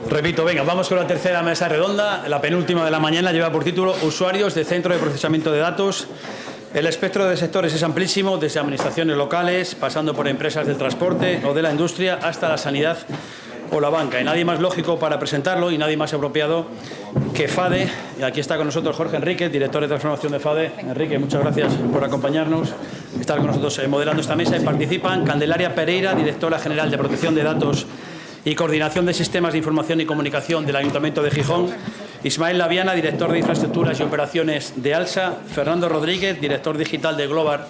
Repito, venga, vamos con la tercera mesa redonda, la penúltima de la mañana, lleva por título Usuarios de Centro de Procesamiento de Datos. El espectro de sectores es amplísimo, desde administraciones locales, pasando por empresas del transporte o de la industria, hasta la sanidad o la banca. Y nadie más lógico para presentarlo y nadie más apropiado que FADE. Y aquí está con nosotros Jorge Enríquez, director de transformación de FADE. Enrique, muchas gracias por acompañarnos, estar con nosotros moderando esta mesa. Y participan Candelaria Pereira, directora general de Protección de Datos y Coordinación de Sistemas de Información y Comunicación del Ayuntamiento de Gijón; Ismael Laviana, director de Infraestructuras y Operaciones de ALSA; Fernando Rodríguez, director digital de Global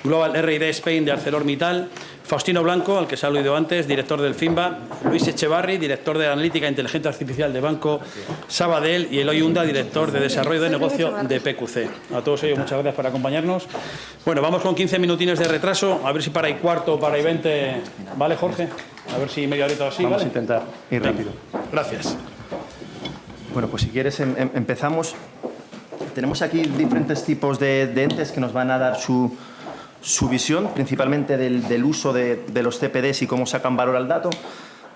R&D Spain de ArcelorMittal; Faustino Blanco, al que se ha aludido antes, director del FINBA; Luis Echevarri, director de Analítica e Inteligencia Artificial de Banco Sabadell; y Eloy Unda, director de Desarrollo de Negocio de PQC. A todos ellos, muchas gracias por acompañarnos. Bueno, vamos con 15 minutines de retraso, a ver si para y cuarto, para y 20... ¿Vale, Jorge? A ver si media horita o así, Vamos ¿vale? a intentar ir rápido. Gracias. Bueno, pues si quieres empezamos. Tenemos aquí diferentes tipos de entes que nos van a dar su visión, principalmente del uso de los CPDs y cómo sacan valor al dato.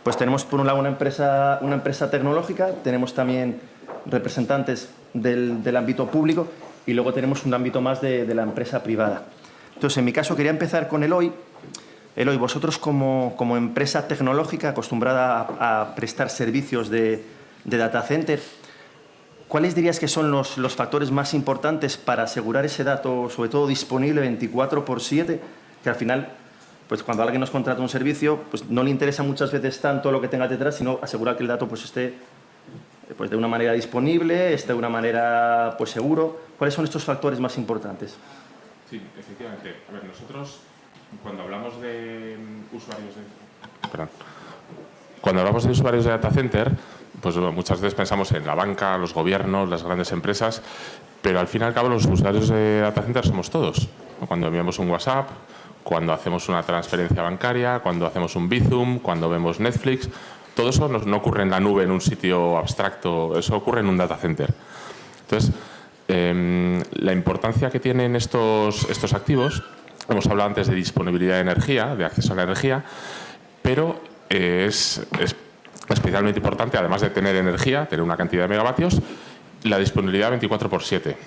Pues tenemos por un lado una empresa tecnológica, tenemos también representantes del ámbito público y luego tenemos un ámbito más de la empresa privada. Entonces, en mi caso, quería empezar con Eloy. Eloy, vosotros como empresa tecnológica acostumbrada a prestar servicios de data center, ¿cuáles dirías que son los factores más importantes para asegurar ese dato, sobre todo disponible 24/7, que al final, pues cuando alguien nos contrata un servicio, pues no le interesa muchas veces tanto lo que tenga detrás, sino asegurar que el dato pues esté pues de una manera disponible, esté de una manera pues seguro? ¿Cuáles son estos factores más importantes? Sí, efectivamente. A ver, nosotros cuando hablamos de usuarios de data center, pues muchas veces pensamos en la banca, los gobiernos, las grandes empresas, pero al fin y al cabo los usuarios de data center somos todos. Cuando enviamos un WhatsApp, cuando hacemos una transferencia bancaria, cuando hacemos un Bizum, cuando vemos Netflix, todo eso no ocurre en la nube, en un sitio abstracto, eso ocurre en un data center. Entonces, la importancia que tienen estos activos, hemos hablado antes de disponibilidad de energía, de acceso a la energía, pero es especialmente importante, además de tener energía, tener una cantidad de megavatios, la disponibilidad 24/7.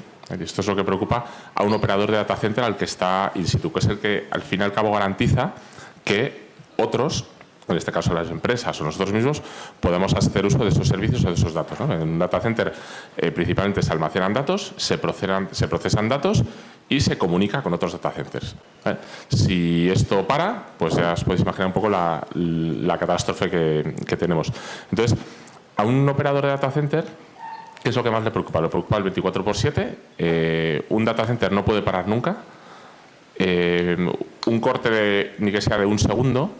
Esto es lo que preocupa a un operador de data center al que está in situ, que es el que al fin y al cabo garantiza que otros, en este caso las empresas o nosotros mismos, podemos hacer uso de esos servicios o de esos datos, ¿no? En un data center principalmente se almacenan datos, se procesan datos y se comunica con otros data centers. Si esto para, pues ya os podéis imaginar un poco la catástrofe que tenemos. Entonces, a un operador de data center, ¿qué es lo que más le preocupa? Le preocupa el 24/7. Un data center no puede parar nunca. Un corte, ni que sea de un segundo,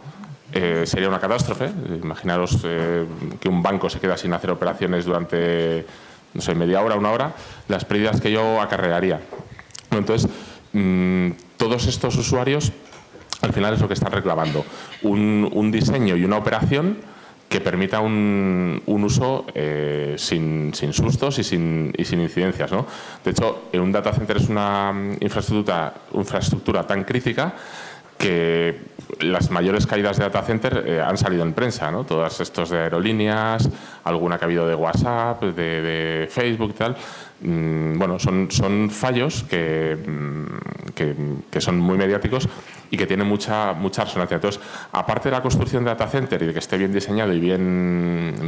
sería una catástrofe. Imaginaros que un banco se queda sin hacer operaciones durante, no sé, media hora, una hora, las pérdidas que yo acarrearía. Entonces, todos estos usuarios al final es lo que están reclamando, un diseño y una operación que permita un uso sin sustos y sin incidencias, ¿no? De hecho, un data center es una infraestructura tan crítica que las mayores caídas de data center han salido en prensa, ¿no? Todas estos de aerolíneas, alguna que ha habido de WhatsApp, de Facebook y tal. Bueno, son fallos que son muy mediáticos y que tienen mucha resonancia. Entonces, aparte de la construcción de data center y de que esté bien diseñado y bien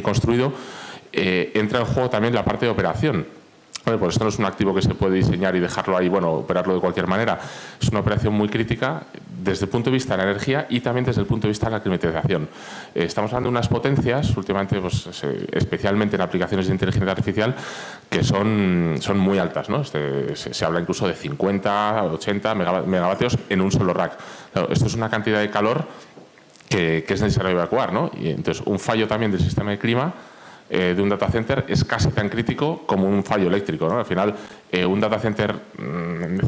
construido, entra en juego también la parte de operación. Pues esto no es un activo que se puede diseñar y dejarlo ahí, bueno, operarlo de cualquier manera. Es una operación muy crítica desde el punto de vista de la energía y también desde el punto de vista de la climatización. Estamos hablando de unas potencias, últimamente, pues, especialmente en aplicaciones de inteligencia artificial, que son muy altas, ¿no? Se habla incluso de 50, 80 megavatios en un solo rack. Claro, esto es una cantidad de calor que es necesario evacuar, ¿no? Y entonces, un fallo también del sistema de clima de un data center es casi tan crítico como un fallo eléctrico, ¿no? Al final, un data center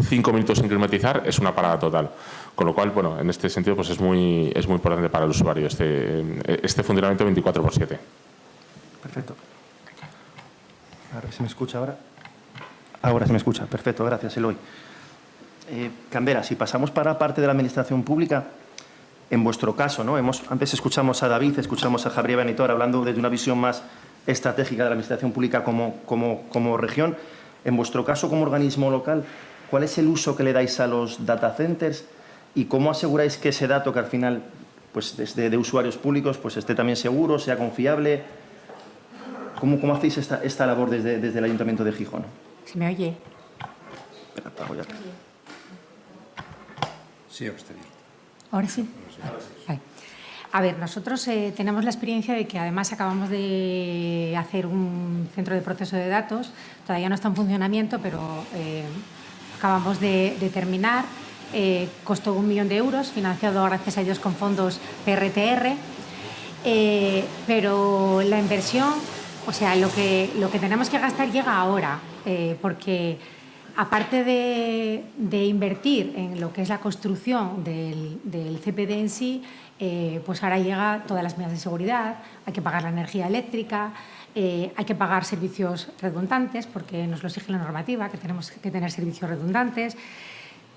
5 minutos sin climatizar es una parada total. Con lo cual, bueno, en este sentido pues es muy importante para el usuario este funcionamiento 24/7. Perfecto. A ver si me escucha ahora. Ahora se me escucha. Perfecto, gracias, Eloy. Candela, si pasamos para la parte de la administración pública, En vuestro caso, ¿no? Antes escuchamos a David, escuchamos a Javier Benítez hablando desde una visión más estratégica de la administración pública como región. En vuestro caso, como organismo local, ¿cuál es el uso que le dais a los data centers y cómo aseguráis que ese dato que al final, pues desde de usuarios públicos, pues esté también seguro, sea confiable? ¿Cómo hacéis esta labor desde el Ayuntamiento de Gijón? ¿Se me oye? Espera, apago ya. Sí, exterior. ¿Ahora sí? Vale. A ver, nosotros tenemos la experiencia de que además acabamos de hacer un centro de proceso de datos, todavía no está en funcionamiento, pero acabamos de terminar. Costó 1 millón de euros, financiado gracias a Dios con fondos PRTR, pero la inversión, o sea, lo que tenemos que gastar llega ahora, porque aparte de invertir en lo que es la construcción del CPD en sí, pues ahora llega todas las medidas de seguridad, hay que pagar la energía eléctrica, hay que pagar servicios redundantes porque nos lo exige la normativa, que tenemos que tener servicios redundantes.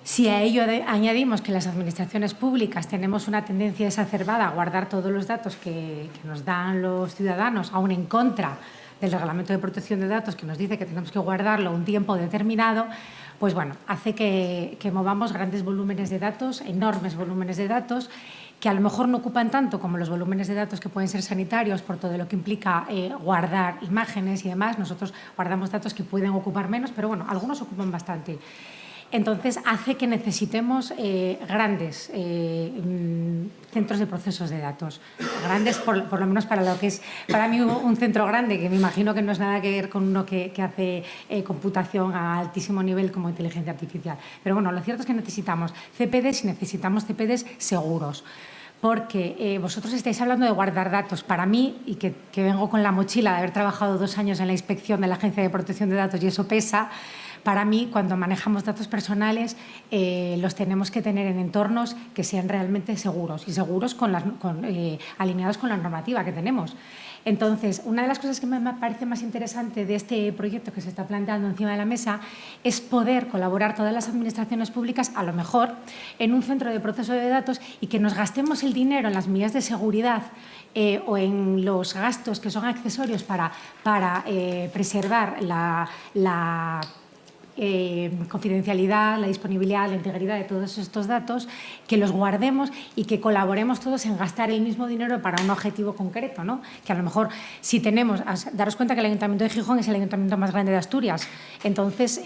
Si a ello añadimos que las administraciones públicas tenemos una tendencia exacerbada a guardar todos los datos que nos dan los ciudadanos, aún en contra del Reglamento de Protección de Datos, que nos dice que tenemos que guardarlo un tiempo determinado, pues bueno, hace que movamos grandes volúmenes de datos, enormes volúmenes de datos, que a lo mejor no ocupan tanto como los volúmenes de datos que pueden ser sanitarios por todo lo que implica guardar imágenes y demás. Nosotros guardamos datos que pueden ocupar menos, pero bueno, algunos ocupan bastante. Entonces, hace que necesitemos grandes centros de procesos de datos. Grandes, por lo menos para lo que es para mí un centro grande, que me imagino que no es nada que ver con uno que hace computación a altísimo nivel como inteligencia artificial. Pero bueno, lo cierto es que necesitamos CPDs y necesitamos CPDs seguros. Porque vosotros estáis hablando de guardar datos. Para mí, y que vengo con la mochila de haber trabajado 2 años en la inspección de la Agencia de Protección de Datos y eso pesa, para mí, cuando manejamos datos personales, los tenemos que tener en entornos que sean realmente seguros y seguros alineados con la normativa que tenemos. Entonces, una de las cosas que me parece más interesante de este proyecto que se está planteando encima de la mesa es poder colaborar todas las administraciones públicas, a lo mejor, en un centro de proceso de datos y que nos gastemos el dinero en las medidas de seguridad o en los gastos que son accesorios para preservar la confidencialidad, la disponibilidad, la integridad de todos estos datos, que los guardemos y que colaboremos todos en gastar el mismo dinero para un objetivo concreto, ¿no? Que a lo mejor si tenemos, daros cuenta que el Ayuntamiento de Gijón es el ayuntamiento más grande de Asturias, entonces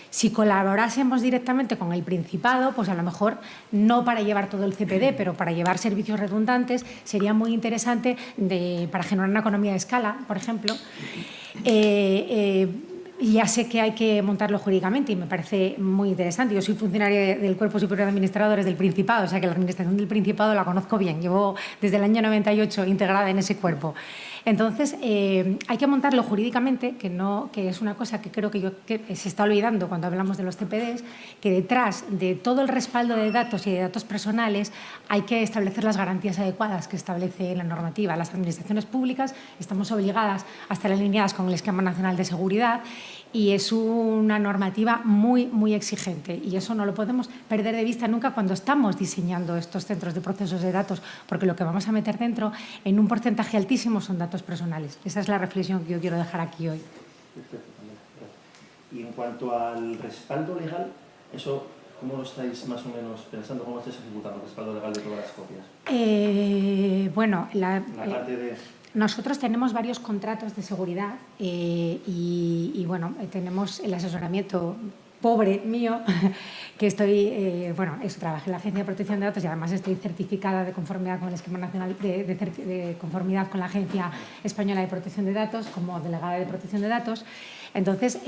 si colaborásemos directamente con el Principado, pues a lo mejor no para llevar todo el CPD, pero para llevar servicios redundantes sería muy interesante para generar una economía de escala, por ejemplo. Y ya sé que hay que montarlo jurídicamente y me parece muy interesante. Yo soy funcionaria del Cuerpo Superior de Administradores del Principado, o sea que la administración del Principado la conozco bien. Llevo desde el año 98 integrada en ese cuerpo. Entonces, hay que montarlo jurídicamente, que es una cosa que creo que se está olvidando cuando hablamos de los CPDs, que detrás de todo el respaldo de datos y de datos personales hay que establecer las garantías adecuadas que establece la normativa. Las administraciones públicas estamos obligadas a estar alineadas con el Esquema Nacional de Seguridad y es una normativa muy, muy exigente y eso no lo podemos perder de vista nunca cuando estamos diseñando estos centros de procesos de datos, porque lo que vamos a meter dentro en un porcentaje altísimo son datos personales. Esa es la reflexión que yo quiero dejar aquí hoy. Y en cuanto al respaldo legal, eso, ¿cómo lo estáis más o menos pensando? ¿Cómo lo estáis ejecutando el respaldo legal de todas las copias? Bueno, la parte de... Nosotros tenemos varios contratos de seguridad y bueno, tenemos el asesoramiento pobre mío, que estoy, trabajé en la Agencia de Protección de Datos y además estoy certificada de conformidad con el Esquema Nacional de conformidad con la Agencia Española de Protección de Datos como delegada de Protección de Datos. Entonces,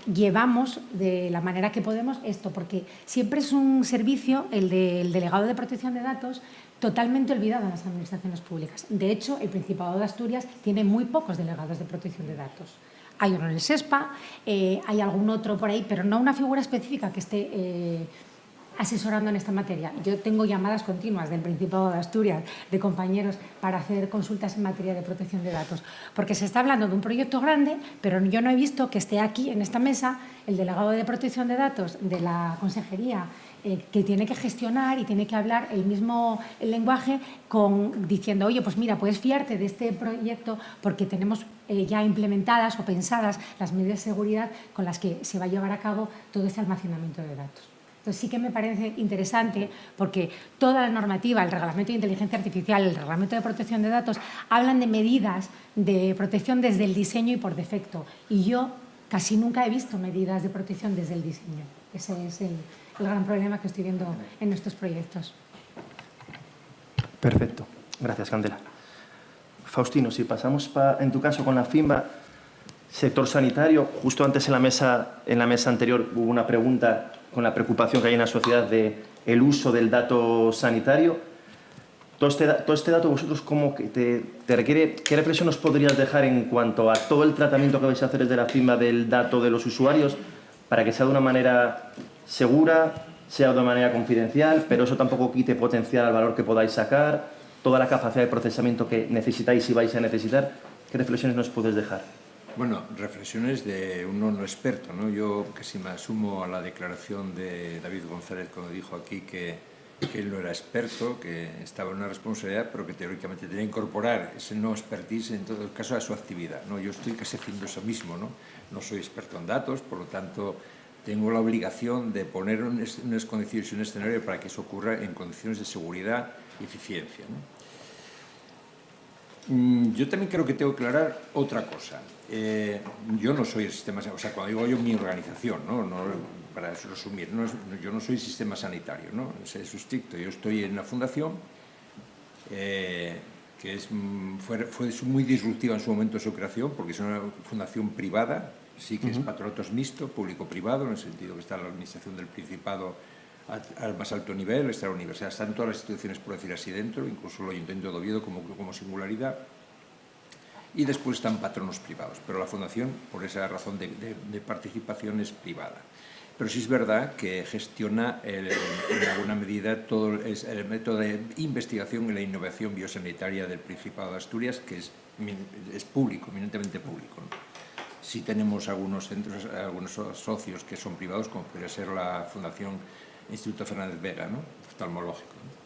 llevamos de la manera que podemos esto, porque siempre es un servicio, el del delegado de Protección de Datos, totalmente olvidado en las administraciones públicas. De hecho, el Principado de Asturias tiene muy pocos delegados de protección de datos. Hay uno en el SESPA, hay algún otro por ahí, pero no una figura específica que esté asesorando en esta materia. Yo tengo llamadas continuas del Principado de Asturias, de compañeros, para hacer consultas en materia de protección de datos, porque se está hablando de un proyecto grande, pero yo no he visto que esté aquí en esta mesa el delegado de protección de datos de la Consejería, que tiene que gestionar y tiene que hablar el mismo lenguaje diciendo, oye, pues mira, puedes fiarte de este proyecto porque tenemos ya implementadas o pensadas las medidas de seguridad con las que se va a llevar a cabo todo este almacenamiento de datos. Entonces sí que me parece interesante porque toda la normativa, el Reglamento de Inteligencia Artificial, el Reglamento de Protección de Datos, hablan de medidas de protección desde el diseño y por defecto. Y yo casi nunca he visto medidas de protección desde el diseño. Ese es el gran problema que estoy viendo en estos proyectos. Perfecto. Gracias, Candela. Faustino, si pasamos en tu caso con la FIMBA, sector sanitario, justo antes en la mesa anterior hubo una pregunta con la preocupación que hay en la sociedad del uso del dato sanitario. Todo este dato, vosotros, ¿cómo que te requiere? ¿Qué reflexión nos podrías dejar en cuanto a todo el tratamiento que vais a hacer desde la FIMBA del dato de los usuarios para que sea de una manera segura, sea de una manera confidencial, pero eso tampoco quite potencial al valor que podáis sacar, toda la capacidad de procesamiento que necesitáis y vais a necesitar? ¿Qué reflexiones nos puedes dejar? Bueno, reflexiones de un no experto, ¿no? Yo casi me asumo a la declaración de David González cuando dijo aquí que él no era experto, que estaba en una responsabilidad, pero que teóricamente tenía que incorporar ese no expertise en todo el caso a su actividad, ¿no? Yo estoy casi haciendo eso mismo, ¿no? No soy experto en datos, por lo tanto tengo la obligación de poner unas condiciones y un escenario para que eso ocurra en condiciones de seguridad y eficiencia, ¿no? Yo también creo que tengo que aclarar otra cosa. Yo no soy el sistema, o sea, cuando digo yo mi organización, ¿no? Para resumir, yo no soy sistema sanitario, ¿no? Es estricto. Yo estoy en una fundación que fue muy disruptiva en su momento de su creación, porque es una fundación privada, sí que es patronatos mixto, público-privado, en el sentido que está la administración del Principado al más alto nivel, está la universidad, están todas las instituciones, por decir así, dentro, incluso el Ayuntamiento de Oviedo como singularidad, y después están patronos privados, pero la fundación, por esa razón de participación, es privada. Pero sí es verdad que gestiona en alguna medida todo el método de investigación y la innovación biosanitaria del Principado de Asturias, que es público, eminentemente público, ¿no? Sí tenemos algunos centros, algunos socios que son privados, como podría ser la Fundación Instituto Fernández Vega, ¿no? Oftalmológico, ¿no?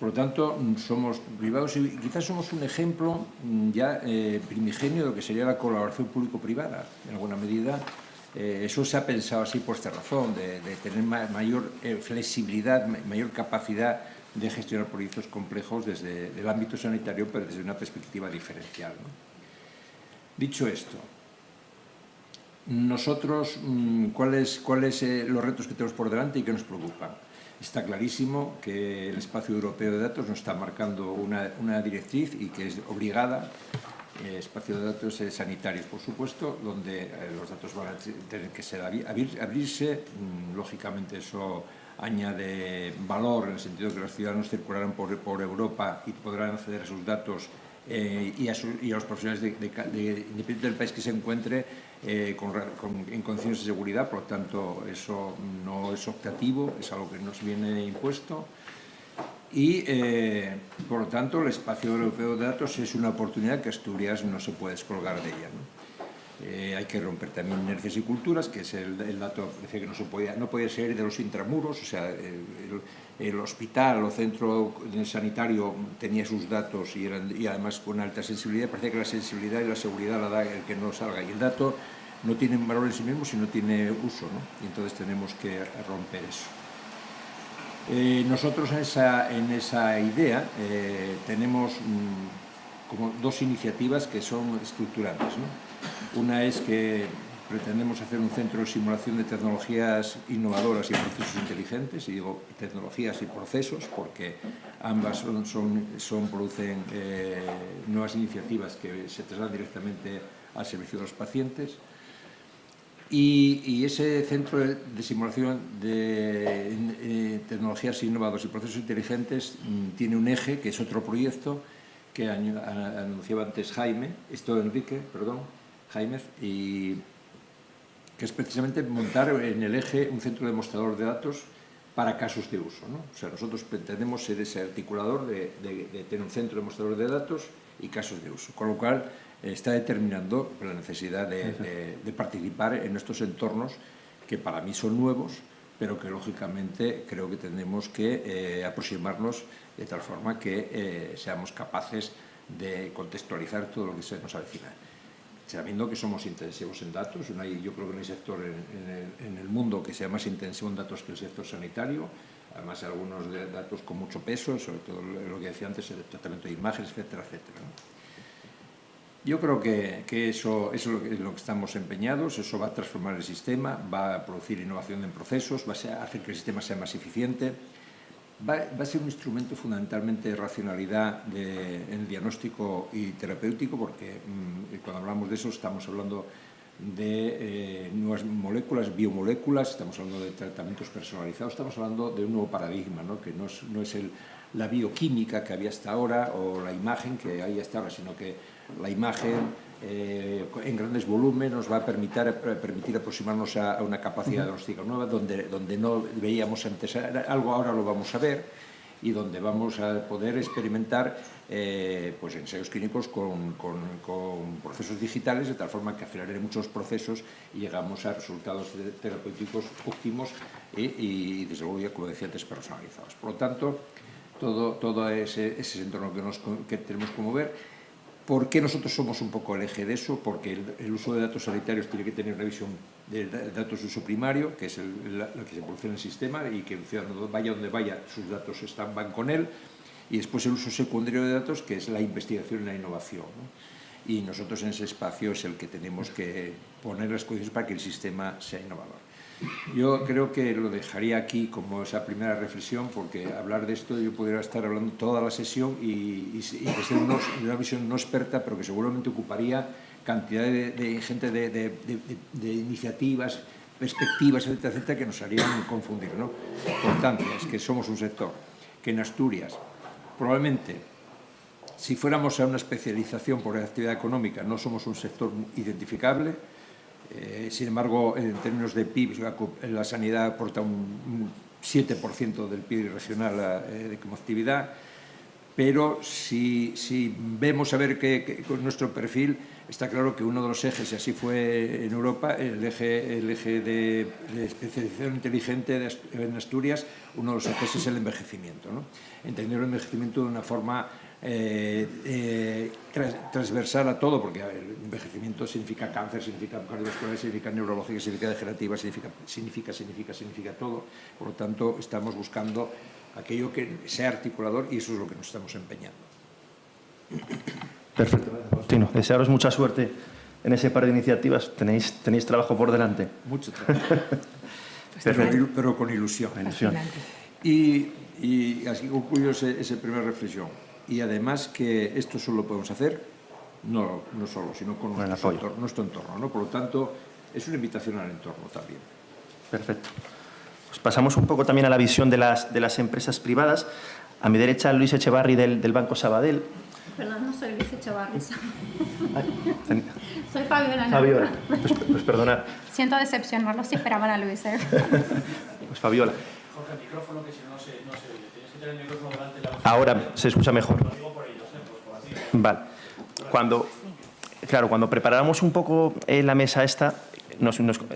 Por lo tanto, somos privados y quizás somos un ejemplo ya primigenio de lo que sería la colaboración público-privada. En alguna medida, eso se ha pensado así por esta razón, de tener mayor flexibilidad, mayor capacidad de gestionar proyectos complejos desde el ámbito sanitario, pero desde una perspectiva diferencial, ¿no? Dicho esto, nosotros, ¿cuáles los retos que tenemos por delante y qué nos preocupan? Está clarísimo que el espacio europeo de datos nos está marcando una directriz y que es obligada, espacio de datos sanitarios, por supuesto, donde los datos van a tener que abrirse. Lógicamente eso añade valor en el sentido de que los ciudadanos circularán por Europa y podrán acceder a sus datos y a los profesionales independientemente del país que se encuentre en condiciones de seguridad. Por lo tanto, eso no es optativo, es algo que nos viene impuesto y, por lo tanto, el espacio europeo de datos es una oportunidad que Asturias no se puede descolgar de ella, ¿no? Hay que romper también inercias y culturas, que es el dato, decía que no podía ser de los intramuros, o sea, el hospital o centro sanitario tenía sus datos y además con alta sensibilidad. Parecía que la sensibilidad y la seguridad la da el que no salga, y el dato no tiene valor en sí mismo si no tiene uso, ¿no? Y entonces tenemos que romper eso. Nosotros en esa idea tenemos como dos iniciativas que son estructurantes, ¿no? Una es que pretendemos hacer un centro de simulación de tecnologías innovadoras y procesos inteligentes, y digo tecnologías y procesos porque ambas producen nuevas iniciativas que se trasladan directamente al servicio de los pacientes. Y ese centro de simulación de tecnologías innovadoras y procesos inteligentes tiene un eje, que es otro proyecto que anunciaba antes Jaime, y que es precisamente montar en el eje un centro demostrador de datos para casos de uso, ¿no? O sea, nosotros pretendemos ser ese articulador de tener un centro demostrador de datos y casos de uso, con lo cual está determinando la necesidad de participar en estos entornos que para mí son nuevos, pero que lógicamente creo que tendremos que aproximarnos de tal forma que seamos capaces de contextualizar todo lo que se nos avecina. Sabiendo que somos intensivos en datos, yo creo que no hay sector en el mundo que sea más intensivo en datos que el sector sanitario, además algunos de datos con mucho peso, sobre todo lo que decía antes, el tratamiento de imágenes, etcétera, etcétera, ¿no? Yo creo que eso es lo que estamos empeñados, eso va a transformar el sistema, va a producir innovación en procesos, va a hacer que el sistema sea más eficiente, va a ser un instrumento fundamentalmente de racionalidad en el diagnóstico y terapéutico, porque cuando hablamos de eso estamos hablando de nuevas moléculas, biomoléculas, estamos hablando de tratamientos personalizados, estamos hablando de un nuevo paradigma, ¿no? Que no es la bioquímica que había hasta ahora o la imagen que hay hasta ahora, sino que la imagen en grandes volúmenes nos va a permitir aproximarnos a una capacidad diagnóstica nueva, donde no veíamos antes algo, ahora lo vamos a ver, y donde vamos a poder experimentar pues ensayos clínicos con procesos digitales, de tal forma que aceleraré muchos procesos y llegamos a resultados terapéuticos óptimos y desde luego, ya como decía antes, personalizados. Por lo tanto, todo ese entorno que tenemos que mover. ¿Por qué nosotros somos un poco el eje de eso? Porque el uso de datos sanitarios tiene que tener una visión de datos de uso primario, que es lo que se produce en el sistema, y que el ciudadano vaya donde vaya, sus datos van con él. Y después el uso secundario de datos, que es la investigación y la innovación, ¿no? Y nosotros en ese espacio es el que tenemos que poner las condiciones para que el sistema sea innovador. Yo creo que lo dejaría aquí como esa primera reflexión, porque hablar de esto yo podría estar hablando toda la sesión y desde una visión no experta, pero que seguramente ocuparía cantidad de gente de iniciativas, perspectivas, etcétera, etcétera, que nos harían confundir, ¿no? Por tanto, es que somos un sector que en Asturias probablemente, si fuéramos a una especialización por actividad económica, no somos un sector identificable. Sin embargo, en términos de PIB, la sanidad aporta un 7% del PIB regional como actividad, pero si vemos a ver que con nuestro perfil está claro que uno de los ejes, y así fue en Europa, el eje de especialización inteligente en Asturias, uno de los ejes es el envejecimiento, ¿no? Entender el envejecimiento de una forma transversal a todo, porque el envejecimiento significa cáncer, significa cardiovascular, significa neurológica, significa degenerativa, significa todo. Por lo tanto, estamos buscando aquello que sea articulador y eso es lo que nos estamos empeñando. Perfecto, Faustino. Desearos mucha suerte en ese par de iniciativas. Tenéis trabajo por delante. Mucho trabajo. pero con ilusión. Y así concluyo esa primera reflexión. Y además que esto solo lo podemos hacer, no solo, sino con nuestro entorno, ¿no? Por lo tanto, es una invitación al entorno también. Perfecto. Pues pasamos un poco también a la visión de las empresas privadas. A mi derecha, Luis Echevarri del Banco Sabadell. Perdón, no soy Luis Echevarri. Soy Fabiola. Fabiola, pues perdonad. Siento decepcionarlos si esperaban a Luis. Pues Fabiola. Jorge, el micrófono, que si no se oye. Tienes que tener el micrófono delante. Ahora se escucha mejor. Lo digo por ellos, por ti. Vale. Cuando preparábamos un poco la mesa esta,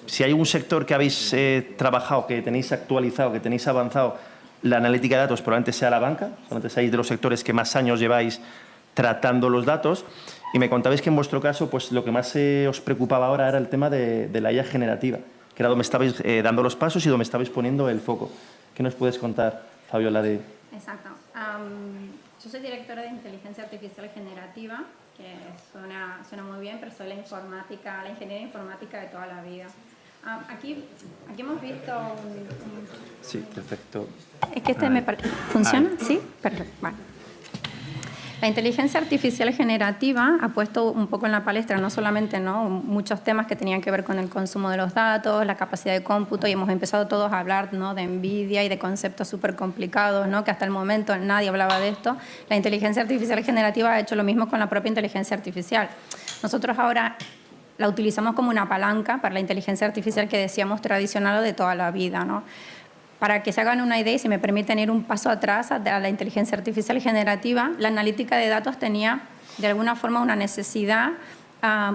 si hay un sector que habéis trabajado, que tenéis actualizado, que tenéis avanzado, la analítica de datos probablemente sea la banca, probablemente seáis de los sectores que más años lleváis tratando los datos, y me contabais que en vuestro caso pues lo que más os preocupaba ahora era el tema de la IA generativa, que era donde estabais dando los pasos y donde estabais poniendo el foco. ¿Qué nos puedes contar, Fabiola, de...? Exacto. Yo soy directora de Inteligencia Artificial Generativa, que suena muy bien, pero soy la ingeniería informática de toda la vida. Aquí hemos visto Sí, perfecto. Es que ¿funciona? ¿Sí? Perfecto. Vale. La inteligencia artificial generativa ha puesto un poco en la palestra no solamente muchos temas que tenían que ver con el consumo de los datos, la capacidad de cómputo, y hemos empezado todos a hablar de NVIDIA y de conceptos súper complicados, que hasta el momento nadie hablaba de esto. La inteligencia artificial generativa ha hecho lo mismo con la propia inteligencia artificial. Nosotros ahora la utilizamos como una palanca para la inteligencia artificial que decíamos tradicional o de toda la vida, Para que se hagan una idea y si me permiten ir un paso atrás a la inteligencia artificial generativa, la analítica de datos tenía de alguna forma una necesidad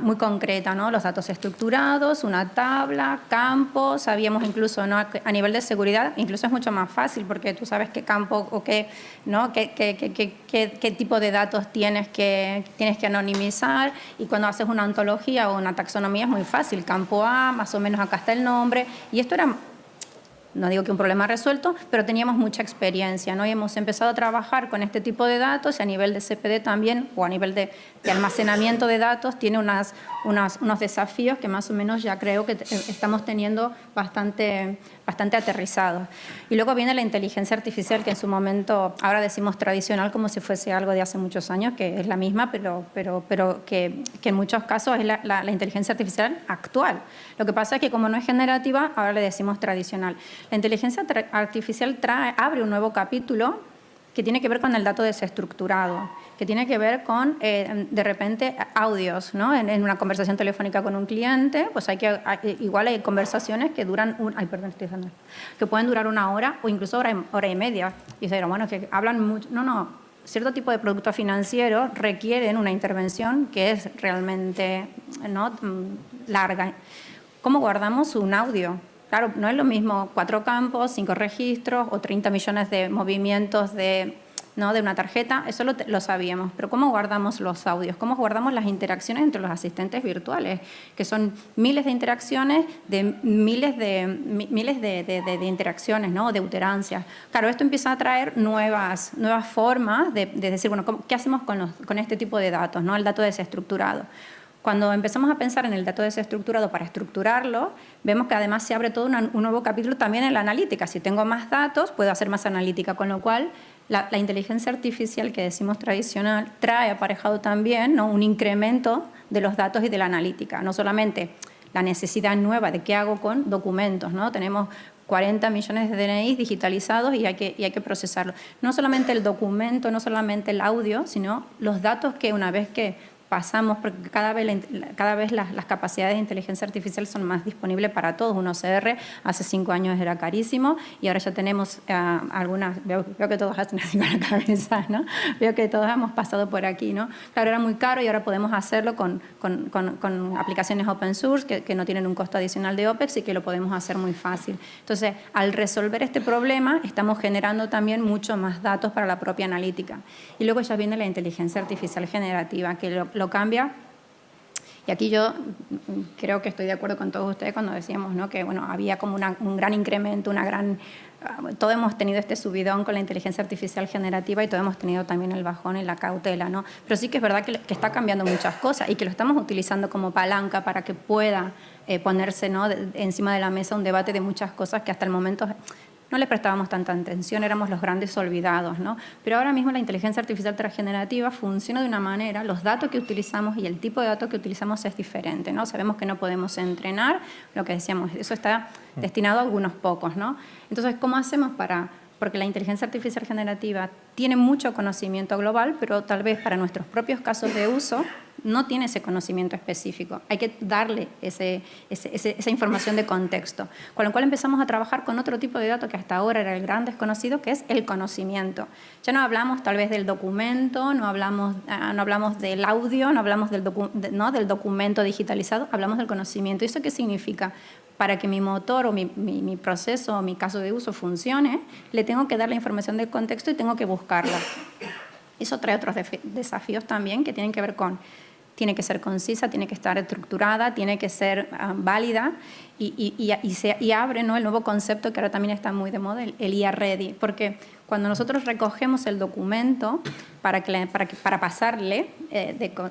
muy concreta, ¿no? Los datos estructurados, una tabla, campos, sabíamos incluso, ¿no? A nivel de seguridad, incluso es mucho más fácil porque tú sabes qué campo o qué, ¿no? qué tipo de datos tienes que anonimizar, y cuando haces una ontología o una taxonomía es muy fácil, campo A, más o menos acá está el nombre, y esto era... No digo que un problema resuelto, pero teníamos mucha experiencia, ¿no? Y hemos empezado a trabajar con este tipo de datos y a nivel de CPD también, o a nivel de almacenamiento de datos, tiene unos desafíos que más o menos ya creo que estamos teniendo bastante aterrizados. Y luego viene la inteligencia artificial, que en su momento, ahora decimos tradicional como si fuese algo de hace muchos años, que es la misma, pero que en muchos casos es la inteligencia artificial actual. Lo que pasa es que como no es generativa, ahora le decimos tradicional. La inteligencia artificial abre un nuevo capítulo que tiene que ver con el dato desestructurado, que tiene que ver con, de repente, audios, ¿no? En una conversación telefónica con un cliente, pues igual hay conversaciones que duran, que pueden durar 1 hora o incluso hora y media. Y dicen, bueno, que hablan mucho. No, cierto tipo de productos financieros requieren una intervención que es realmente, ¿no?, larga. ¿Cómo guardamos un audio? Claro, no es lo mismo 4 campos, 5 registros o 30 millones de movimientos de una tarjeta, eso lo sabíamos. Pero ¿cómo guardamos los audios? ¿Cómo guardamos las interacciones entre los asistentes virtuales? Que son miles de interacciones, de miles de interacciones, ¿no?, de deuterancias. Claro, esto empieza a traer nuevas formas de decir, bueno, ¿qué hacemos con este tipo de datos, ¿no? El dato desestructurado. Cuando empezamos a pensar en el dato desestructurado para estructurarlo, vemos que además se abre todo un nuevo capítulo también en la analítica. Si tengo más datos, puedo hacer más analítica, con lo cual la inteligencia artificial que decimos tradicional trae aparejado también, ¿no?, un incremento de los datos y de la analítica. No solamente la necesidad nueva de qué hago con documentos, ¿no? Tenemos 40 millones de DNIs digitalizados y hay que procesarlo. No solamente el documento, no solamente el audio, sino los datos que una vez que pasamos, porque cada vez las capacidades de inteligencia artificial son más disponibles para todos. Un OCR hace 5 años era carísimo y ahora ya tenemos algunas, veo que todos hacen así con la cabeza, ¿no? Veo que todos hemos pasado por aquí, ¿no? Claro, era muy caro y ahora podemos hacerlo con aplicaciones open source que no tienen un costo adicional de OPEX y que lo podemos hacer muy fácil. Entonces, al resolver este problema, estamos generando también mucho más datos para la propia analítica. Y luego ya viene la inteligencia artificial generativa, que lo cambia. Y aquí yo creo que estoy de acuerdo con todos ustedes cuando decíamos, ¿no?, que bueno, había como un gran incremento, todos hemos tenido este subidón con la inteligencia artificial generativa y todos hemos tenido también el bajón y la cautela, ¿no? Pero sí que es verdad que está cambiando muchas cosas y que lo estamos utilizando como palanca para que pueda ponerse, ¿no?, encima de la mesa un debate de muchas cosas que hasta el momento no le prestábamos tanta atención, éramos los grandes olvidados, ¿no? Pero ahora mismo la inteligencia artificial transgenerativa funciona de una manera, los datos que utilizamos y el tipo de datos que utilizamos es diferente, ¿no? Sabemos que no podemos entrenar, lo que decíamos, eso está destinado a algunos pocos, ¿no? Entonces, ¿cómo hacemos porque la inteligencia artificial generativa tiene mucho conocimiento global, pero tal vez para nuestros propios casos de uso no tiene ese conocimiento específico. Hay que darle esa información de contexto. Con lo cual empezamos a trabajar con otro tipo de dato que hasta ahora era el gran desconocido, que es el conocimiento. Ya no hablamos tal vez del documento, no hablamos del audio, no hablamos del documento digitalizado, hablamos del conocimiento. ¿Y eso qué significa? Para que mi motor o mi proceso o mi caso de uso funcione, le tengo que dar la información de contexto y tengo que buscarla. Eso trae otros desafíos también que tienen que ver con, tiene que ser concisa, tiene que estar estructurada, tiene que ser válida y abre, ¿no?, el nuevo concepto que ahora también está muy de moda, el IA Ready, porque cuando nosotros recogemos el documento para pasarle,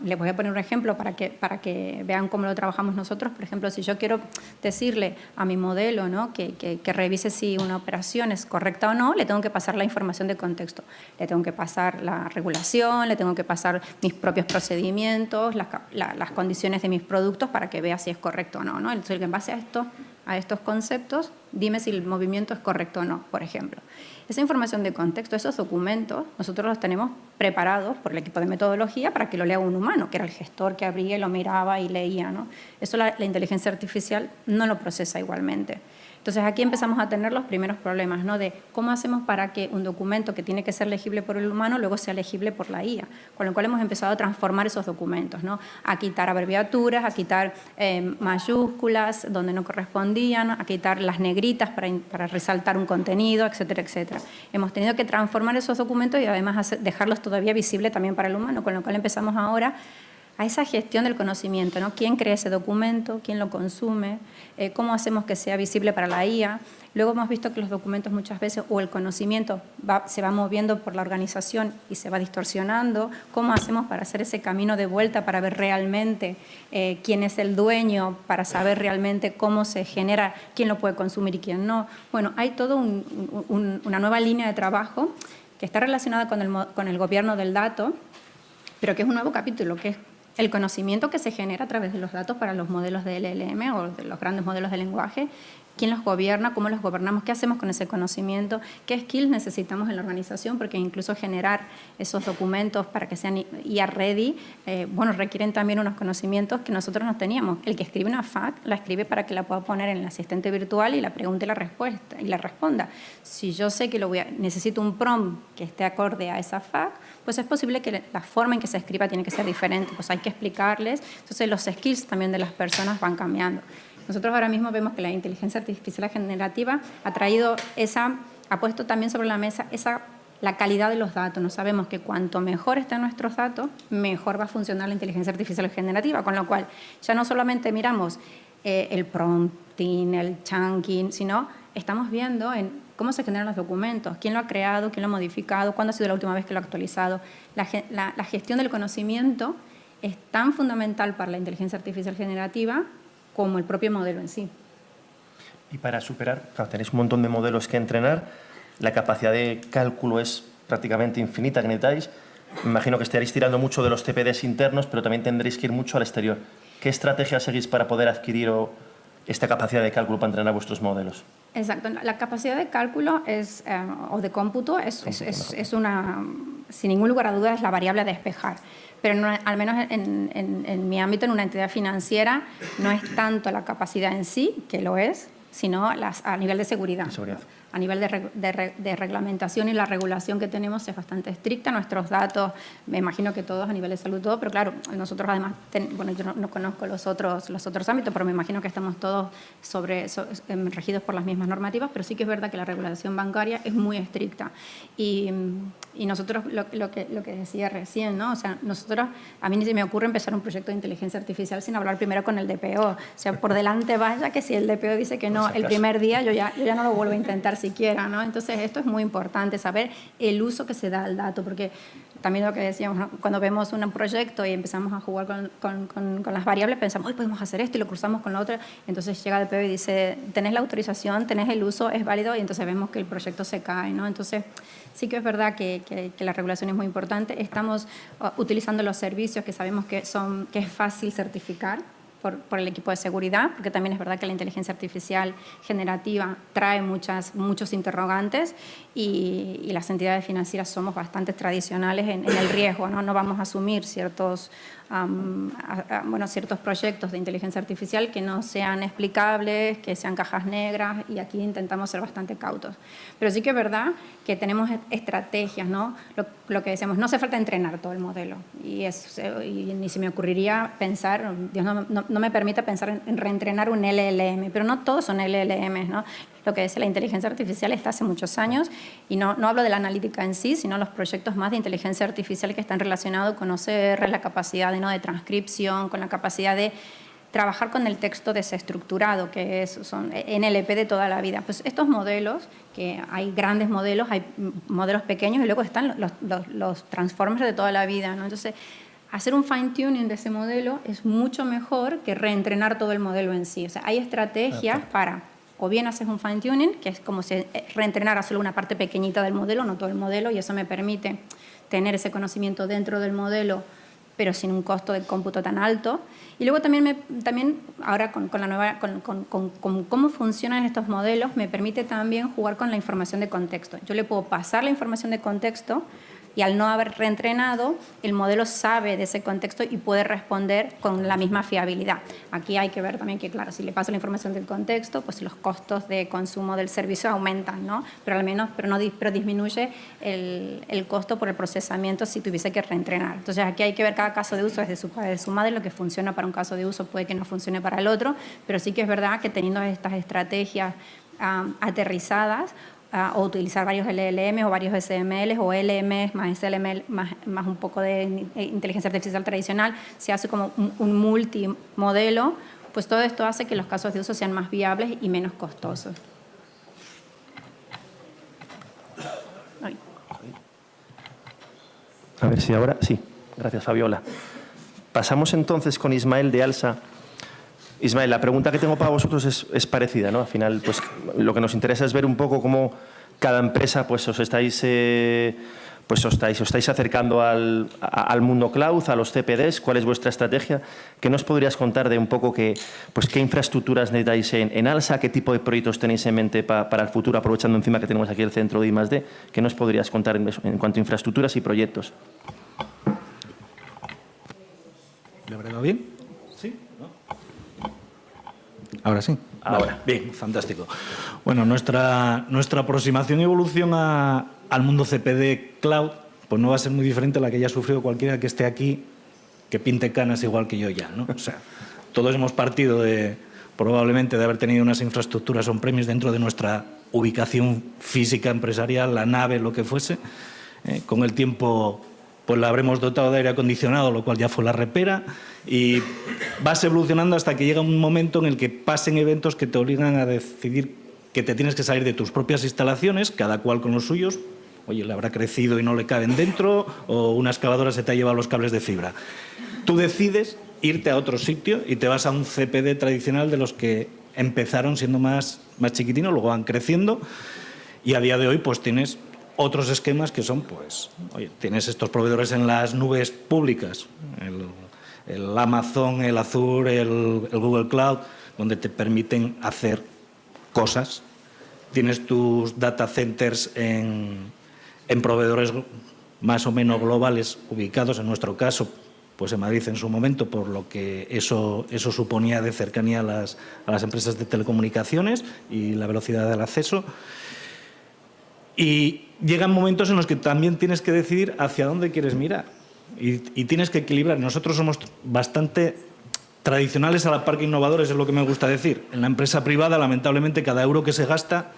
les voy a poner un ejemplo para que vean cómo lo trabajamos nosotros. Por ejemplo, si yo quiero decirle a mi modelo, ¿no?, que revise si una operación es correcta o no, le tengo que pasar la información de contexto. Le tengo que pasar la regulación, le tengo que pasar mis propios procedimientos, las condiciones de mis productos para que vea si es correcto o no, ¿no? Entonces, en base a estos conceptos, dime si el movimiento es correcto o no, por ejemplo. Esa información de contexto, esos documentos, nosotros los tenemos preparados por el equipo de metodología para que lo lea un humano, que era el gestor que abría y lo miraba y leía, ¿no? Eso la inteligencia artificial no lo procesa igualmente. Entonces aquí empezamos a tener los primeros problemas, ¿no? De cómo hacemos para que un documento que tiene que ser legible por el humano luego sea legible por la IA, con lo cual hemos empezado a transformar esos documentos, ¿no? A quitar abreviaturas, a quitar mayúsculas donde no correspondían, a quitar las negritas para resaltar un contenido, etcétera, etcétera. Hemos tenido que transformar esos documentos y además dejarlos todavía visibles también para el humano, con lo cual empezamos ahora a esa gestión del conocimiento, ¿no? ¿Quién crea ese documento? ¿Quién lo consume? ¿Cómo hacemos que sea visible para la IA? Luego hemos visto que los documentos muchas veces, o el conocimiento se va moviendo por la organización y se va distorsionando. ¿Cómo hacemos para hacer ese camino de vuelta para ver realmente quién es el dueño, para saber realmente cómo se genera, quién lo puede consumir y quién no? Bueno, hay toda una nueva línea de trabajo que está relacionada con el gobierno del dato, pero que es un nuevo capítulo, que es el conocimiento que se genera a través de los datos para los modelos de LLM o de los grandes modelos de lenguaje. ¿Quién los gobierna? ¿Cómo los gobernamos? ¿Qué hacemos con ese conocimiento? ¿Qué skills necesitamos en la organización? Porque incluso generar esos documentos para que sean IA ready, requieren también unos conocimientos que nosotros no teníamos. El que escribe una FAQ la escribe para que la pueda poner en el asistente virtual y la pregunte y la responda. Si yo sé que necesito un prompt que esté acorde a esa FAQ, pues es posible que la forma en que se escriba tiene que ser diferente. Pues hay que explicarles. Entonces los skills también de las personas van cambiando. Nosotros ahora mismo vemos que la inteligencia artificial generativa ha puesto también sobre la mesa la calidad de los datos. No sabemos que cuanto mejor estén nuestros datos, mejor va a funcionar la inteligencia artificial generativa, con lo cual ya no solamente miramos el prompting, el chunking, sino estamos viendo en cómo se generan los documentos, quién lo ha creado, quién lo ha modificado, cuándo ha sido la última vez que lo ha actualizado. La gestión del conocimiento es tan fundamental para la inteligencia artificial generativa como el propio modelo en sí. Y para superar, claro, tenéis un montón de modelos que entrenar, la capacidad de cálculo es prácticamente infinita que necesitáis. Me imagino que estaréis tirando mucho de los TPDs internos, pero también tendréis que ir mucho al exterior. ¿Qué estrategia seguís para poder adquirir esta capacidad de cálculo para entrenar vuestros modelos? Exacto. La capacidad de cálculo o de cómputo es una, sin ningún lugar a dudas, es la variable a despejar. Pero no, al menos en mi ámbito, en una entidad financiera, no es tanto la capacidad en sí, que lo es, sino a nivel de seguridad. A nivel de reglamentación y la regulación que tenemos es bastante estricta. Nuestros datos, me imagino que todos a nivel de salud, todo, pero claro, nosotros además, yo no conozco los otros ámbitos, pero me imagino que estamos todos regidos por las mismas normativas, pero sí que es verdad que la regulación bancaria es muy estricta. Y nosotros, lo que decía recién, ¿no? O sea, a mí ni se me ocurre empezar un proyecto de inteligencia artificial sin hablar primero con el DPO. O sea, por delante vaya que si el DPO dice que no, el primer día yo ya no lo vuelvo a intentar siquiera, ¿no? Entonces, esto es muy importante, saber el uso que se da al dato, porque también lo que decíamos, ¿no? Cuando vemos un proyecto y empezamos a jugar con las variables, pensamos, hoy podemos hacer esto y lo cruzamos con la otra, entonces llega el DPO y dice, tenés la autorización, tenés el uso, es válido, y entonces vemos que el proyecto se cae, ¿no? Entonces, sí que es verdad que la regulación es muy importante. Estamos utilizando los servicios que sabemos que es fácil certificar por el equipo de seguridad, porque también es verdad que la inteligencia artificial generativa trae muchos interrogantes y las entidades financieras somos bastante tradicionales en el riesgo, ¿no? No vamos a asumir ciertos proyectos de inteligencia artificial que no sean explicables, que sean cajas negras, y aquí intentamos ser bastante cautos. Pero sí que es verdad que tenemos estrategias, ¿no? Lo que decíamos, no hace falta entrenar todo el modelo, y ni se me ocurriría pensar, Dios no me permita pensar en reentrenar un LLM, pero no todos son LLMs, ¿no? Lo que dice la inteligencia artificial está hace muchos años, y no hablo de la analítica en sí, sino los proyectos más de inteligencia artificial que están relacionados con OCR, la capacidad de transcripción, con la capacidad de trabajar con el texto desestructurado, que son NLP de toda la vida. Pues estos modelos, que hay grandes modelos, hay modelos pequeños y luego están los transformers de toda la vida, ¿no? Entonces, hacer un fine-tuning de ese modelo es mucho mejor que reentrenar todo el modelo en sí. O sea, hay estrategias para, o bien haces un fine-tuning, que es como si reentrenara solo una parte pequeñita del modelo, no todo el modelo, y eso me permite tener ese conocimiento dentro del modelo, pero sin un costo de cómputo tan alto. Y luego también ahora con cómo funcionan estos modelos, me permite también jugar con la información de contexto. Yo le puedo pasar la información de contexto, Y al no haber reentrenado, el modelo sabe de ese contexto y puede responder con la misma fiabilidad. Aquí hay que ver también que, claro, si le paso la información del contexto, pues los costos de consumo del servicio aumentan, ¿no? Pero disminuye el costo por el procesamiento si tuviese que reentrenar. Entonces, aquí hay que ver cada caso de uso desde su padre, de su madre. Lo que funciona para un caso de uso puede que no funcione para el otro, pero sí que es verdad que teniendo estas estrategias aterrizadas, o utilizar varios LLM o varios SML o LMs más SLM más un poco de inteligencia artificial tradicional, se hace como un multimodelo, pues todo esto hace que los casos de uso sean más viables y menos costosos. Ay. A ver si ahora... Sí, gracias, Fabiola. Pasamos entonces con Ismael de Alsa. Ismael, la pregunta que tengo para vosotros es parecida, ¿no? Al final, pues lo que nos interesa es ver un poco cómo cada empresa pues os estáis acercando al mundo cloud, a los CPDs. ¿Cuál es vuestra estrategia? ¿Qué nos podrías contar de un poco qué infraestructuras necesitáis en Alsa? ¿Qué tipo de proyectos tenéis en mente para el futuro, aprovechando encima que tenemos aquí el centro de I+D? ¿Qué nos podrías contar en cuanto a infraestructuras y proyectos? ¿Le habrá dado bien? ¿Sí? ¿No? Ahora sí. Ahora. Bien, fantástico. Bueno, nuestra aproximación y evolución al mundo CPD Cloud pues no va a ser muy diferente a la que haya sufrido cualquiera que esté aquí, que pinte canas igual que yo ya, ¿no? O sea, todos hemos partido probablemente de haber tenido unas infraestructuras on-premise dentro de nuestra ubicación física empresarial, la nave, lo que fuese. Con el tiempo pues la habremos dotado de aire acondicionado, lo cual ya fue la repera, y vas evolucionando hasta que llega un momento en el que pasen eventos que te obligan a decidir que te tienes que salir de tus propias instalaciones, cada cual con los suyos. Oye, le habrá crecido y no le caben dentro, o una excavadora se te ha llevado los cables de fibra. Tú decides irte a otro sitio y te vas a un CPD tradicional de los que empezaron siendo más chiquitinos, luego van creciendo, y a día de hoy pues tienes otros esquemas que son, pues, oye, tienes estos proveedores en las nubes públicas, el Amazon, el Azure, el Google Cloud, donde te permiten hacer cosas. Tienes tus data centers en proveedores más o menos globales ubicados, en nuestro caso, pues en Madrid en su momento, por lo que eso suponía de cercanía a las empresas de telecomunicaciones y la velocidad del acceso. Y llegan momentos en los que también tienes que decidir hacia dónde quieres mirar y tienes que equilibrar. Nosotros somos bastante tradicionales a la par que innovadores, es lo que me gusta decir. En la empresa privada, lamentablemente, cada euro que se gasta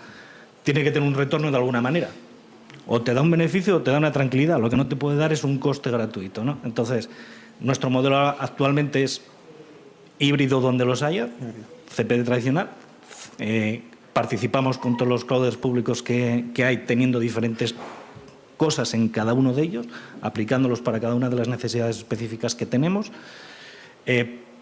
tiene que tener un retorno de alguna manera. O te da un beneficio o te da una tranquilidad. Lo que no te puede dar es un coste gratuito, ¿no? Entonces, nuestro modelo actualmente es híbrido donde los haya, CPD tradicional. Participamos con todos los clouders públicos que hay, teniendo diferentes cosas en cada uno de ellos, aplicándolos para cada una de las necesidades específicas que tenemos.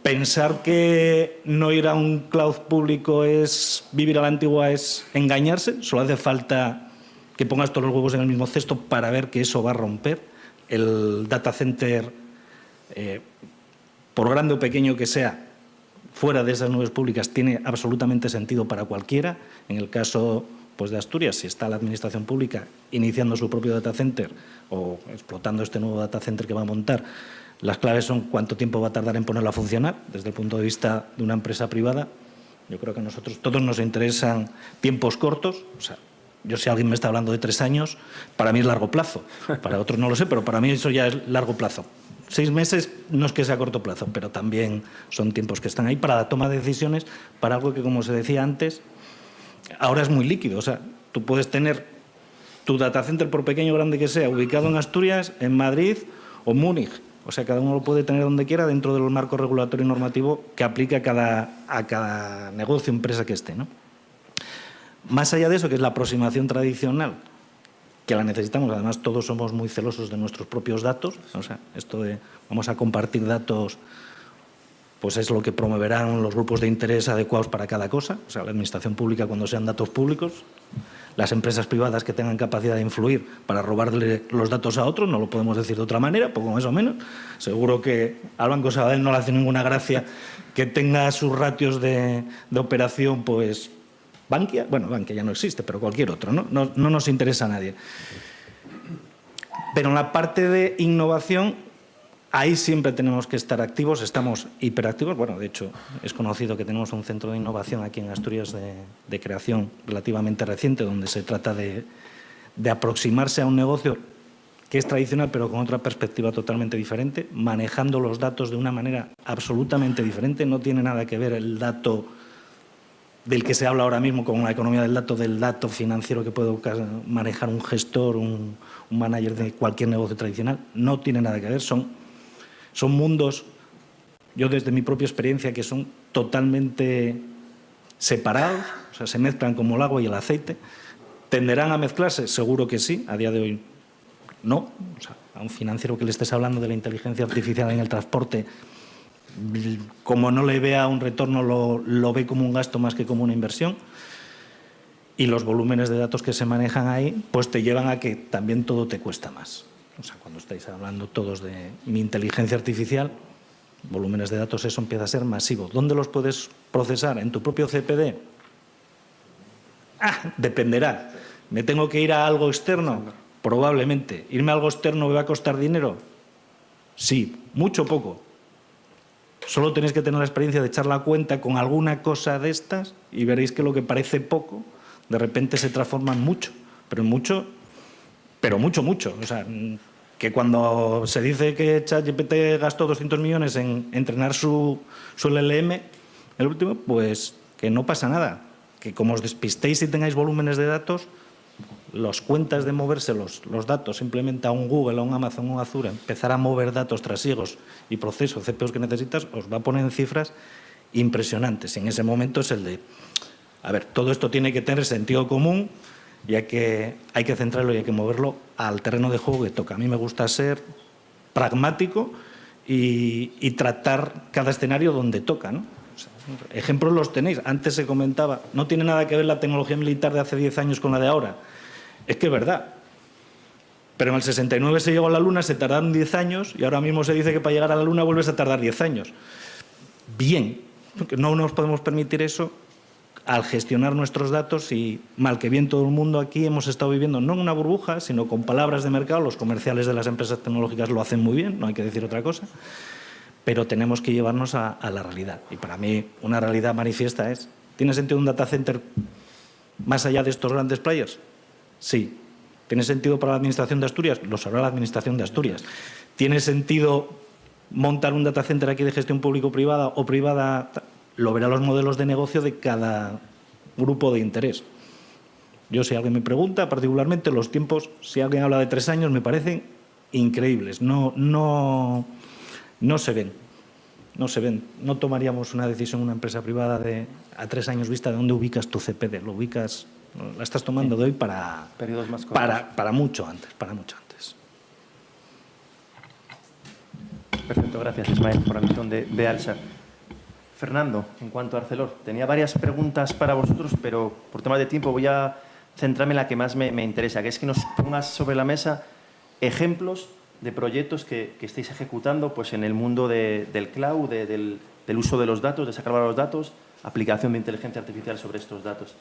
Pensar que no ir a un cloud público es vivir a la antigua es engañarse. Solo hace falta que pongas todos los huevos en el mismo cesto para ver que eso va a romper. El data center, por grande o pequeño que sea, fuera de esas nubes públicas tiene absolutamente sentido para cualquiera. En el caso pues, de Asturias, si está la administración pública iniciando su propio data center o explotando este nuevo data center que va a montar, las claves son cuánto tiempo va a tardar en ponerlo a funcionar. Desde el punto de vista de una empresa privada, yo creo que a nosotros todos nos interesan tiempos cortos. O sea, yo si alguien me está hablando de 3 años, para mí es largo plazo. Para otros no lo sé, pero para mí eso ya es largo plazo. 6 meses no es que sea a corto plazo, pero también son tiempos que están ahí para la toma de decisiones, para algo que, como se decía antes, ahora es muy líquido. O sea, tú puedes tener tu data center, por pequeño o grande que sea, ubicado en Asturias, en Madrid o Múnich. O sea, cada uno lo puede tener donde quiera dentro del marco regulatorio y normativo que aplique a cada negocio, empresa que esté, ¿no? Más allá de eso, que es la aproximación tradicional, que la necesitamos, además todos somos muy celosos de nuestros propios datos, o sea, esto de vamos a compartir datos, pues es lo que promoverán los grupos de interés adecuados para cada cosa, o sea, la administración pública cuando sean datos públicos, las empresas privadas que tengan capacidad de influir para robarle los datos a otros, no lo podemos decir de otra manera, poco más o menos. Seguro que al Banco Sabadell no le hace ninguna gracia que tenga sus ratios de operación, pues Bankia, bueno, Bankia ya no existe, pero cualquier otro, ¿no? No nos interesa a nadie. Pero en la parte de innovación, ahí siempre tenemos que estar activos, estamos hiperactivos. Bueno, de hecho, es conocido que tenemos un centro de innovación aquí en Asturias de creación relativamente reciente, donde se trata de aproximarse a un negocio que es tradicional, pero con otra perspectiva totalmente diferente, manejando los datos de una manera absolutamente diferente. No tiene nada que ver el dato del que se habla ahora mismo con la economía del dato financiero que puede manejar un gestor, un manager de cualquier negocio tradicional. No tiene nada que ver, son mundos, yo desde mi propia experiencia, que son totalmente separados, o sea, se mezclan como el agua y el aceite. ¿Tenderán a mezclarse? Seguro que sí, a día de hoy no. O sea, a un financiero que le estés hablando de la inteligencia artificial en el transporte, como no le vea un retorno, lo ve como un gasto más que como una inversión. Y los volúmenes de datos que se manejan ahí pues te llevan a que también todo te cuesta más. O sea, cuando estáis hablando todos de mi inteligencia artificial, volúmenes de datos, eso empieza a ser masivo. ¿Dónde los puedes procesar? ¿En tu propio CPD? Dependerá. ¿Me tengo que ir a algo externo? Probablemente. ¿Irme a algo externo me va a costar dinero? Sí, mucho o poco. Solo tenéis que tener la experiencia de echar la cuenta con alguna cosa de estas y veréis que lo que parece poco, de repente se transforma en mucho. Pero mucho. O sea, que cuando se dice que ChatGPT gastó 200 millones en entrenar su LLM, el último, pues que no pasa nada. Que como os despistéis y tengáis volúmenes de datos, las cuentas de moverse los datos simplemente a un Google, a un Amazon, a un Azure, empezar a mover datos trasiegos y procesos, CPUs que necesitas, os va a poner en cifras impresionantes. Y en ese momento es el de, a ver, todo esto tiene que tener sentido común, ya que hay que centrarlo y hay que moverlo al terreno de juego que toca. A mí me gusta ser pragmático y tratar cada escenario donde toca, ¿no? O sea, ejemplos los tenéis. Antes se comentaba, no tiene nada que ver la tecnología militar de hace 10 años con la de ahora. Es que es verdad. Pero en el 69 se llegó a la Luna, se tardaron 10 años y ahora mismo se dice que para llegar a la Luna vuelves a tardar 10 años. Bien, porque no nos podemos permitir eso al gestionar nuestros datos y mal que bien todo el mundo aquí hemos estado viviendo no en una burbuja, sino con palabras de mercado. Los comerciales de las empresas tecnológicas lo hacen muy bien, no hay que decir otra cosa, pero tenemos que llevarnos a la realidad. Y para mí una realidad manifiesta es, ¿tiene sentido un data center más allá de estos grandes players? Sí. ¿Tiene sentido para la Administración de Asturias? Lo sabrá la Administración de Asturias. ¿Tiene sentido montar un data center aquí de gestión público-privada o privada? Lo verán los modelos de negocio de cada grupo de interés. Yo, si alguien me pregunta, particularmente los tiempos, si alguien habla de 3 años, me parecen increíbles. No se ven. No se ven. No tomaríamos una decisión en una empresa privada a 3 años vista de dónde ubicas tu CPD. Lo ubicas, la estás tomando de hoy para mucho antes. Perfecto, gracias Ismael por la misión de Alsa. Fernando, en cuanto a Arcelor, tenía varias preguntas para vosotros, pero por temas de tiempo voy a centrarme en la que más me interesa, que es que nos pongas sobre la mesa ejemplos de proyectos que estéis ejecutando pues, en el mundo del cloud, del uso de los datos, de sacar valor a los datos, aplicación de inteligencia artificial sobre estos datos.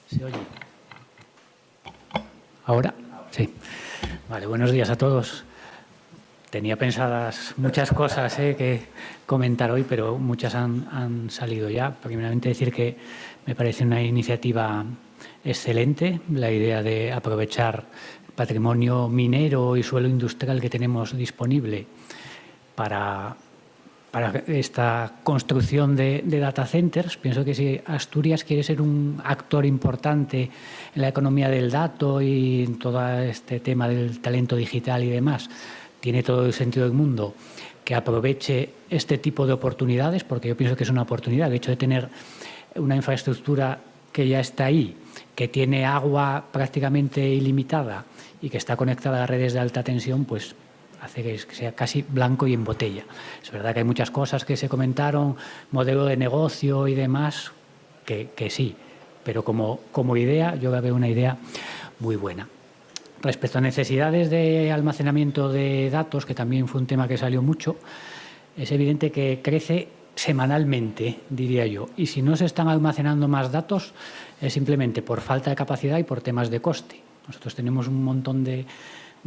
¿Se oye? ¿Ahora? Sí. Vale, buenos días a todos. Tenía pensadas muchas cosas que comentar hoy, pero muchas han salido ya. Primeramente decir que me parece una iniciativa excelente, la idea de aprovechar patrimonio minero y suelo industrial que tenemos disponible para esta construcción de data centers. Pienso que si Asturias quiere ser un actor importante en la economía del dato y en todo este tema del talento digital y demás, tiene todo el sentido del mundo que aproveche este tipo de oportunidades, porque yo pienso que es una oportunidad. El hecho de tener una infraestructura que ya está ahí, que tiene agua prácticamente ilimitada y que está conectada a las redes de alta tensión, pues hace que sea casi blanco y en botella. Es verdad que hay muchas cosas que se comentaron, modelo de negocio y demás, que sí, pero como idea, yo veo una idea muy buena. Respecto a necesidades de almacenamiento de datos, que también fue un tema que salió mucho, es evidente que crece semanalmente, diría yo. Y si no se están almacenando más datos, es simplemente por falta de capacidad y por temas de coste. Nosotros tenemos un montón de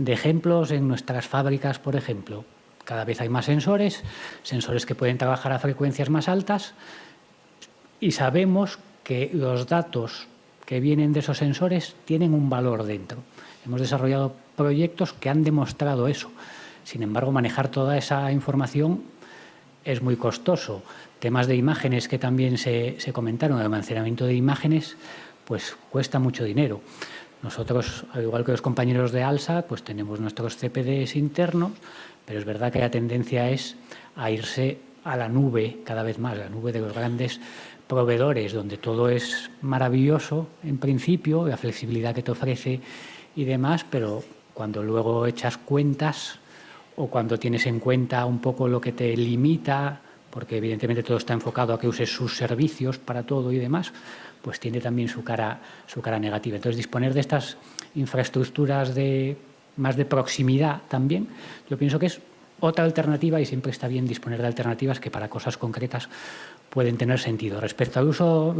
ejemplos en nuestras fábricas, por ejemplo. Cada vez hay más sensores que pueden trabajar a frecuencias más altas y sabemos que los datos que vienen de esos sensores tienen un valor dentro. Hemos desarrollado proyectos que han demostrado eso. Sin embargo, manejar toda esa información es muy costoso. Temas de imágenes que también se comentaron, el almacenamiento de imágenes, pues cuesta mucho dinero. Nosotros, al igual que los compañeros de ALSA, pues tenemos nuestros CPDs internos, pero es verdad que la tendencia es a irse a la nube cada vez más, la nube de los grandes proveedores, donde todo es maravilloso en principio, la flexibilidad que te ofrece y demás, pero cuando luego echas cuentas o cuando tienes en cuenta un poco lo que te limita, porque evidentemente todo está enfocado a que uses sus servicios para todo y demás, pues tiene también su cara negativa. Entonces, disponer de estas infraestructuras más de proximidad también, yo pienso que es otra alternativa y siempre está bien disponer de alternativas que para cosas concretas pueden tener sentido. Respecto al uso,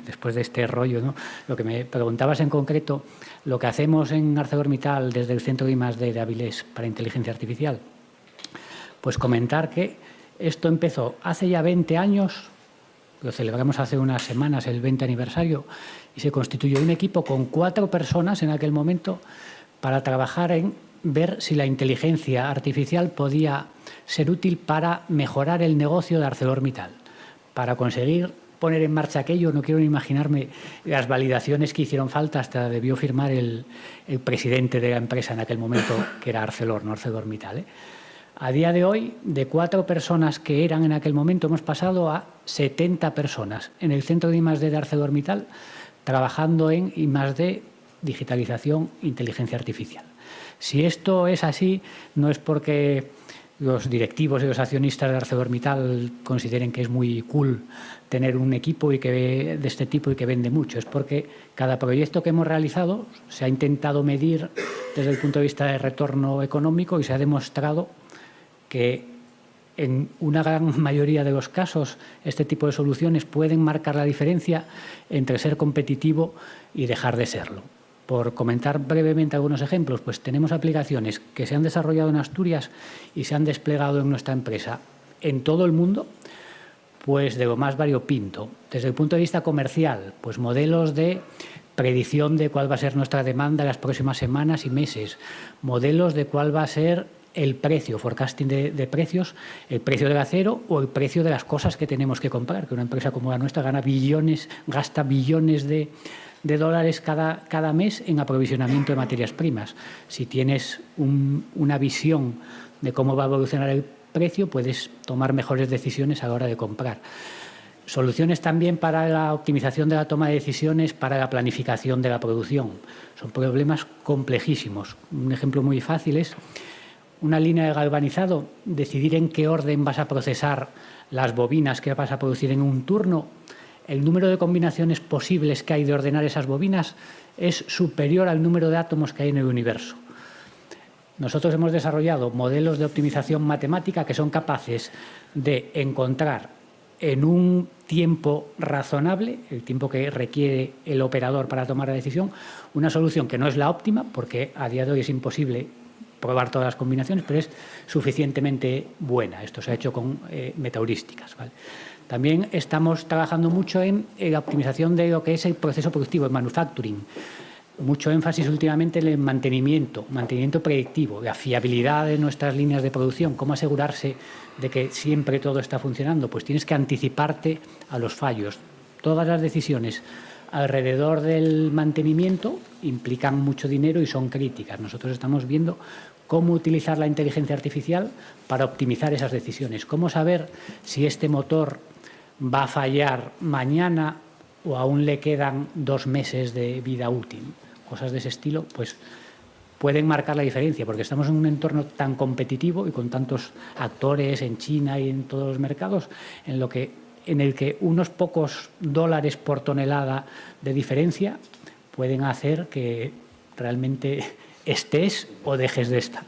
después de este rollo, ¿no? Lo que me preguntabas en concreto, lo que hacemos en ArcelorMittal desde el Centro de I+D de Avilés para Inteligencia Artificial, pues comentar que esto empezó hace ya 20 años, lo celebramos hace unas semanas, el 20 aniversario, y se constituyó un equipo con 4 personas en aquel momento para trabajar en ver si la inteligencia artificial podía ser útil para mejorar el negocio de ArcelorMittal. Para conseguir poner en marcha aquello, no quiero ni imaginarme las validaciones que hicieron falta, hasta debió firmar el presidente de la empresa en aquel momento, que era Arcelor, no ArcelorMittal, ¿eh? A día de hoy, de 4 personas que eran en aquel momento, hemos pasado a 70 personas en el Centro de I+D de ArcelorMittal, trabajando en I+D, digitalización, inteligencia artificial. Si esto es así, no es porque los directivos y los accionistas de ArcelorMittal consideren que es muy cool tener un equipo de este tipo y que vende mucho. Es porque cada proyecto que hemos realizado se ha intentado medir desde el punto de vista de retorno económico y se ha demostrado que en una gran mayoría de los casos este tipo de soluciones pueden marcar la diferencia entre ser competitivo y dejar de serlo. Por comentar brevemente algunos ejemplos, pues tenemos aplicaciones que se han desarrollado en Asturias y se han desplegado en nuestra empresa en todo el mundo, pues de lo más variopinto. Desde el punto de vista comercial, pues modelos de predicción de cuál va a ser nuestra demanda en las próximas semanas y meses, modelos de cuál va a ser el precio, forecasting de precios, el precio del acero o el precio de las cosas que tenemos que comprar, que una empresa como la nuestra gasta billones de dólares cada mes en aprovisionamiento de materias primas. Si tienes una visión de cómo va a evolucionar el precio, puedes tomar mejores decisiones a la hora de comprar. Soluciones también para la optimización de la toma de decisiones, para la planificación de la producción. Son problemas complejísimos. Un ejemplo muy fácil es una línea de galvanizado, decidir en qué orden vas a procesar las bobinas que vas a producir en un turno. El número de combinaciones posibles que hay de ordenar esas bobinas es superior al número de átomos que hay en el universo. Nosotros hemos desarrollado modelos de optimización matemática que son capaces de encontrar en un tiempo razonable, el tiempo que requiere el operador para tomar la decisión, una solución que no es la óptima, porque a día de hoy es imposible probar todas las combinaciones, pero es suficientemente buena. Esto se ha hecho con metaheurísticas, ¿vale? También estamos trabajando mucho en la optimización de lo que es el proceso productivo, el manufacturing. Mucho énfasis últimamente en el mantenimiento predictivo, la fiabilidad de nuestras líneas de producción, cómo asegurarse de que siempre todo está funcionando. Pues tienes que anticiparte a los fallos. Todas las decisiones alrededor del mantenimiento implican mucho dinero y son críticas. Nosotros estamos viendo cómo utilizar la inteligencia artificial para optimizar esas decisiones. Cómo saber si este motor va a fallar mañana o aún le quedan 2 meses de vida útil. Cosas de ese estilo, pues pueden marcar la diferencia, porque estamos en un entorno tan competitivo y con tantos actores en China y en todos los mercados, en el que unos pocos dólares por tonelada de diferencia pueden hacer que realmente estés o dejes de estar.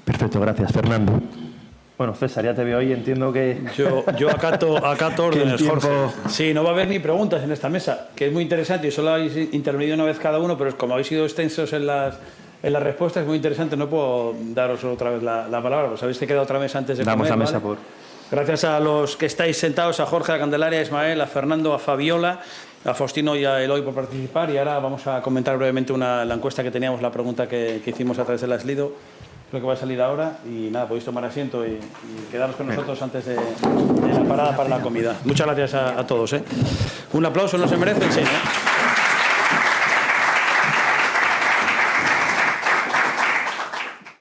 Perfecto, gracias. Fernando. Bueno, César, ya te veo ahí, entiendo que... Yo acato órdenes, tiempo- Jorge. Sí, no va a haber ni preguntas en esta mesa, que es muy interesante y solo habéis intervenido una vez cada uno, pero como habéis sido extensos en las respuestas, es muy interesante. No puedo daros otra vez la palabra, pues habéis quedado otra mesa antes de Damos comer, la mesa ¿vale? por... Gracias a los que estáis sentados, a Jorge, a Candelaria, a Ismael, a Fernando, a Fabiola, a Faustino y a Eloy por participar. Y ahora vamos a comentar brevemente la encuesta que teníamos, la pregunta que hicimos a través de la Slido, lo que va a salir ahora. Y nada, podéis tomar asiento y quedaros con nosotros antes de la parada para la comida. Muchas gracias a todos. Un aplauso, no se merecen, sí, ¿no?